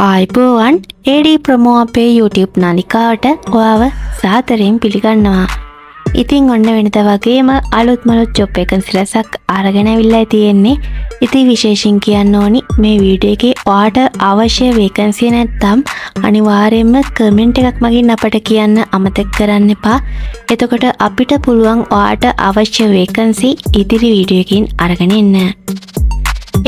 ආයිබෝවන් AD ප්‍රමෝ අපේ YouTube නාලිකාවට ඔයාව සාදරයෙන් පිළිගන්නවා. ඉතින් ඔන්න වෙනද වගේම අලුත් මලුත් ජොබ් වේකන්සි රැසක් අරගෙන අවිල්ලා තියෙන්නේ. ඉතින් විශේෂයෙන් කියන්න ඕනි මේ වීඩියෝ එකේ ඔයාට අවශ්‍ය වේකන්සි නැත්නම් අනිවාර්යයෙන්ම කමෙන්ට් එකක් මගින් අපට කියන්න අමතක කරන්න එපා. එතකොට අපිට පුළුවන් ඔයාට අවශ්‍ය වේකන්සි ඉදිරි වීඩියෝ එකකින් අරගෙන එන්න.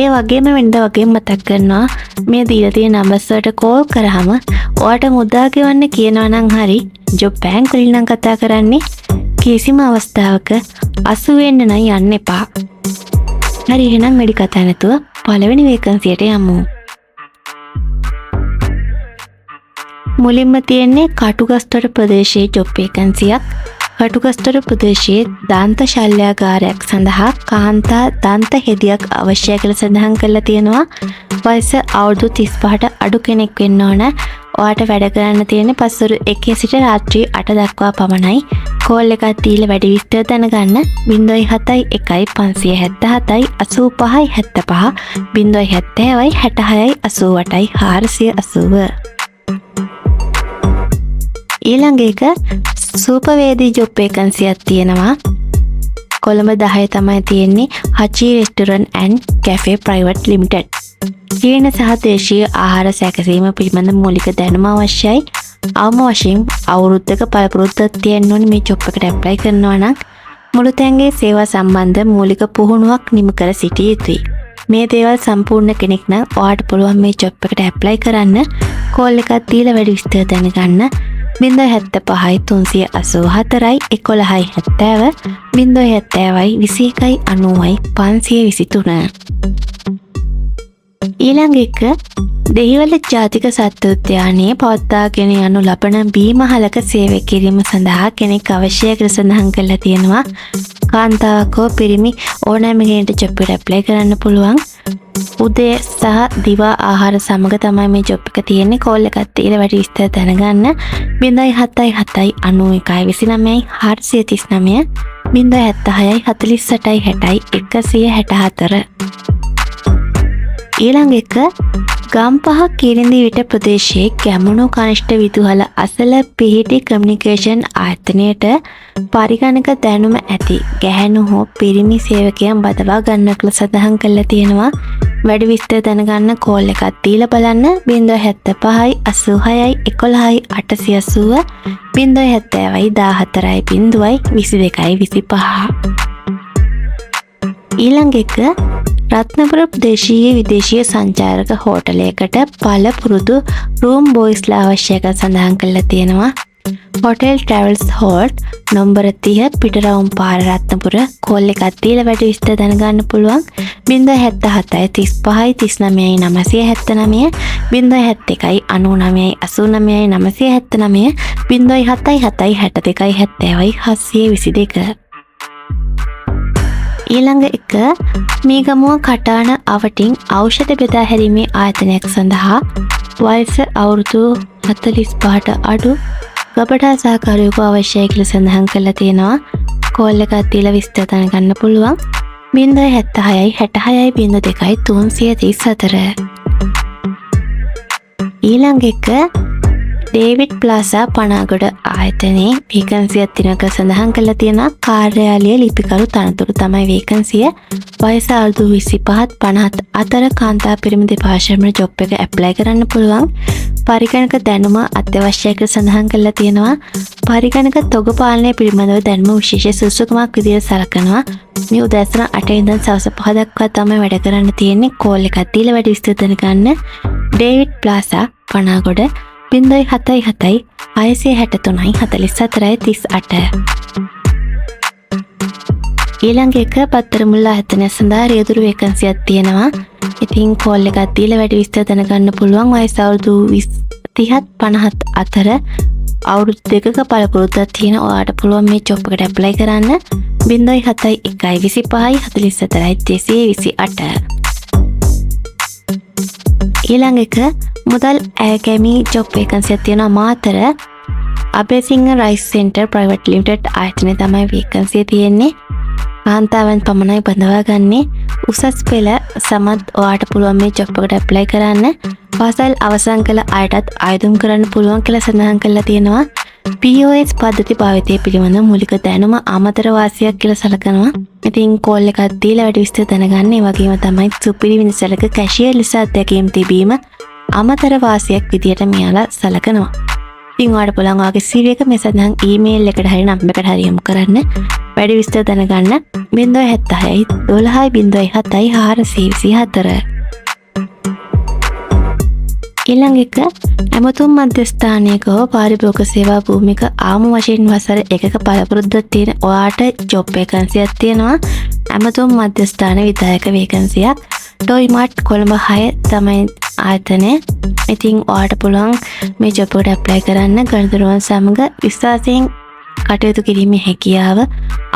ඒ වගේම වෙනද වගේම මතක් කරනවා මේ දීලා තියෙන නම්බර්ස් වලට කෝල් කරාම ඔයාට මුදා ගෙවන්න කියනවා නම් හරි ජොබ් බැංක් වලින් නම් කතා කරන්නේ කිසිම අවස්ථාවක අසු වෙන්න නම් යන්න එපා. හරි එහෙනම් වැඩි කතා නැතුව පළවෙනි වේකන්සියට යමු. මුලින්ම තියෙන්නේ කටුගස්තොට ප්‍රදේශයේ ජොබ් වේකන්සියක්. කටුගස්තොට ප්‍රදේශයේ දන්ත ශල්‍යාගාරයක් සඳහා කාන්තා දන්ත හෙදියක් අවශ්‍යයි කියලා සඳහන් කරලා තියෙනවා. වයස අවුරුදු 35ට අඩු කෙනෙක් වෙන්න ඕන. ඔයාට වැඩ කරන්න තියෙන්නේ පස්වරු 1 සිට රාත්‍රී 8 දක්වා පමණයි. කෝල් එකක් දීලා වැඩි විස්තර දැනගන්න 071 577 85 75 070 66 88 480. ඊළඟ එක සූපවේදී ජොබ් වේකන්සියක් තියෙනවා. කොළඹ 10 තමයි තියෙන්නේ. Hachi restaurant and cafe private limited. චීන සහ දේශීය ආහාර සැකසීම පිළිබඳ මූලික දැනුම අවශ්‍යයි. අවම වශයෙන් අවුරුද්දක පළපුරුද්දක් තියෙන්න ඕනේ මේ ජොබ් එකට ඇප්ලයි කරනවා නම්. මුළු තැන්ගේ සේවා සම්බන්ධ මූලික පුහුණුවක් නිම කර සිටිය යුතුයි. මේ දේවල් සම්පූර්ණ කෙනෙක් නම් ඔයාට පුළුවන් මේ ජොබ් එකට ඇප්ලයි කරන්න. කෝල් එකක් දීලා වැඩි විස්තර දැනගන්න 075 384 1170 070 21 90 523. ඊළඟ එක දෙහිවල ජාතික සත්ත්ව උද්‍යානයේ පවත්වාගෙන යනු ලබන බීමහලක සේවය කිරීම සඳහා කෙනෙක් අවශ්‍යයි කියලා සඳහන් කරලා තියෙනවා. කාන්තාවක් හෝ පිරිමි ඕනෑම කෙනෙකුට ජොබ් එකට ඇප්ලයි කරන්න පුළුවන්. උදේ සහ දිවා ආහාර සමග තමයි මේ ජොබ් එක තියෙන්නේ. කෝල් එකක් දීලා වැඩි විස්තර දැනගන්න 077 91 29 439 076 48 60 164. ඊළඟ එක ගම්පහ කිරිඳිවිට ප්‍රදේශයේ ගැමුණු කනිෂ්ඨ විදුහල අසල පිහිටි කමියුනිකේෂන් ආයතනයට පරිගණක දැනුම ඇති ගැහැණු හෝ පිරිමි සේවකයන් බදවා ගන්න කියලා සඳහන් කරලා තියෙනවා. වැඩි විස්තර දැනගන්න කෝල් එකක් දීලා බලන්න 075 86 11 880 070 14 22 25. ඊළඟ එක රත්නපුර ප්‍රදේශීය විදේශීය සංචාරක හෝටලයකට පළපුරුදු රූම් බොයිස්ලා අවශ්‍යක සඳහන් කරලා තියෙනවා. හෝටල් ට්‍රැවල්ස් හෝල්ට් නම්බර 30 පිටරවුම් පාර රත්නපුර. කෝල් එකක් දීලා වැඩි විස්තර දැනගන්න පුළුවන් 077 35 39 979 071 99 89 979 077 62 70 722. ඊළඟ එක මීගමුව කටාන අවටින් ඖෂධ බෙදා හැරීමේ ආයතනයක් සඳහා වයස අවුරුදු 45ට අඩු ගබඩා සහකාරියෙකු අවශ්‍යයි කියලා සඳහන් කරලා තියෙනවා. කෝල් එකක් දීලා විස්තර දැනගන්න පුළුවන් 076 66 02 334. ඊළඟ එක ඩේවිඩ් ප්ලාසා පනාගොඩ ආයතනයේ වේකන්සියක් තිනක සඳහන් කරලා තියෙනවා. කාර්යාලීය ලිපිකරු තනතුරු තමයි වේකන්සිය. වයස අවුරුදු 25ත් 50ත් අතර කාන්තා පිරිමි දෙපාර්ශ්වයම ජොබ් එක ඇප්ලයි කරන්න පුළුවන්. පරිගණක දැනුම අත්‍යවශ්‍යයි කියලා සඳහන් කරලා තියෙනවා. පරිගණක තොග පාලනය පිළිබඳව දැනුම විශේෂ සුසුකමක් විදිහට සලකනවා. මේ උදෑසන 8 ඉඳන් සවස් 5 දක්වා තමයි වැඩ කරන්න තියෙන්නේ. කෝල් එකක් දීලා වැඩි විස්තර දැනගන්න ඩේවිඩ් ප්ලාසා පනාගොඩ 077 663 44 38. ඊළඟ එක පත්තර මුල්ල ආයතනය සඳහා රියදුරු වේකන්සියක් තියෙනවා. ඉතින් කෝල් එකක් දීලා වැඩි විස්තර දැනගන්න පුළුවන්. වයස අවුරුදු 30ත් 50ත් අතර අවුරුදු 2ක පළපුරුද්දක් තියෙන ඔයාට පුළුවන් මේ ජොබ් එකට ඇප්ලයි කරන්න 071 25 44 228. ඊළඟ එක මුදල් ඇයකැමි ජොබ් වේකන්සියක් තියෙනවා. Matara Abeysinghe rice centre private limited ආයතනයේ තමයි වේකන්සිය තියෙන්නේ. කාන්තාවන් පමණයි බඳවා ගන්නේ. උසස් පෙළ සමත් ඔයාට පුළුවන් මේ ජොබ් එකට ඇප්ලයි කරන්න. පාසල් අවසන් කළ අයටත් ආයුධම් කරන්න පුළුවන් කියලා සඳහන් කරලා තියෙනවා. POS පද්ධති භාවිතය පිළිබඳ මූලික දැනුම අමතර වාසියක් කියලා සලකනවා. ඉතින් කෝල් එකක් දීලා වැඩි විස්තර දැනගන්න. ඒ වගේම තමයි සුපිරි විනිසලක කැෂියර් ලෙස අත්දැකීම් තිබීම අමතර වාසියක් විදියට මෙයාලා සලකනවා. ඉතින් ඔයාලට පුළුවන් ඔයාගේ CV එක මේ සඳහන් ඊමේල් එකට හරි නම් එකට හරි යොමු කරන්න. වැඩි විස්තර දැනගන්න 076 12 07 424. ඊළඟ එක ඇමතුම් මධ්‍යස්ථානයක හෝ පාරිභෝගික සේවා භූමික ආම වශයෙන් වසර එකක පළපුරුද්දක් තියෙන ඔයාට ජොබ් වේකන්සියක් තියෙනවා. ඇමතුම් මධ්‍යස්ථාන විධායක වේකන්සියක්. ටොයිමාට් කොළඹ 6 තමයි ආයතනය. ඉතින් ඔයාට පුළුවන් මේ ජොබ් එකට ඇප්ලයි කරන්න. ගණදරුවන් සමග විශ්වාසයෙන් කටයුතු කිරීමේ හැකියාව,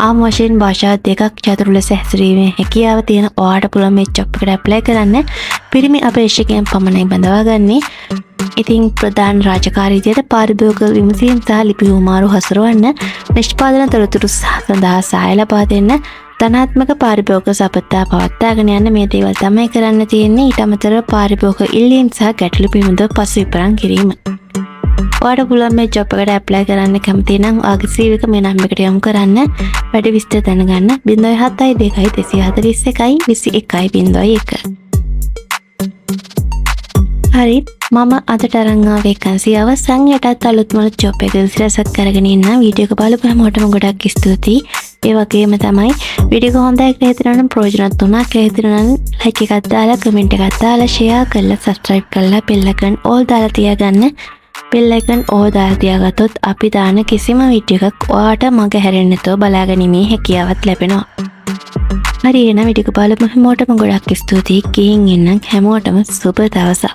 ආම වශයෙන් භාෂා දෙකක් චතුර ලෙස හැසිරීමේ හැකියාව තියෙන ඔයාට පුළුවන් මේ ජොබ් එකට ඇප්ලයි කරන්න. පිරිමි අපේක්ෂකයන් පමණයි බඳවාගන්නේ. ඉතින් ප්‍රධාන රාජකාරී විදියට පාරිභෝගික විමසීම් සහ ලිපි හුවමාරු හසුරවන්න, නිෂ්පාදන තොරතුරු සඳහා සහාය ලබා දෙන්න, ධනාත්මක පාරිභෝගික සබඳතා පවත්වාගෙන යන්න මේ දේවල් තමයි කරන්න තියෙන්නේ. ඊට අමතරව පාරිභෝගික ඉල්ලීම් සහ ගැටලු පිළිබඳව පසු විපරම් කිරීම. ඔයාට පුළුවන් මේ ජොබ් එකට ඇප්ලයි කරන්න කැමති නම් ඔයාගේ CV එක මේ නම් එකට යොමු කරන්න. වැඩි විස්තර දැනගන්න 072 241 2101. හරි, මම අදට අරන් ආව වේකන්සි අවසන්. යටත් අලුත්ම ජොබ් එක විශ්ලේෂණය කරගෙන ඉන්න වීඩියෝ එක බලපු හැමෝටම ගොඩක් ස්තුතියි. ඒ වගේම තමයි වීඩියෝ එක හොඳයි කියලා හිතනවා නම් ප්‍රයෝජනවත් වුණා කියලා හිතනවා නම් ලයික් එකක් දාලා කමෙන්ට් එකක් දාලා ෂෙයා කරලා සබ්ස්ක්‍රයිබ් කරලා බෙල් එකන් ඕල් දාලා තියාගන්න. බෙල් එකන් ඕල් දාලා තියාගත්තොත් අපි දාන කිසිම වීඩියෝ එකක් ඔයාට මග හැරෙන්නේ නැතුව බලාගැනීමේ හැකියාවක් ලැබෙනවා. හරි, එහෙනම් වීඩියෝ එක බලපු හැමෝටම ගොඩක් ස්තුතියි. ගිහින් එන්නම්. හැමෝටම සුබ දවසක්.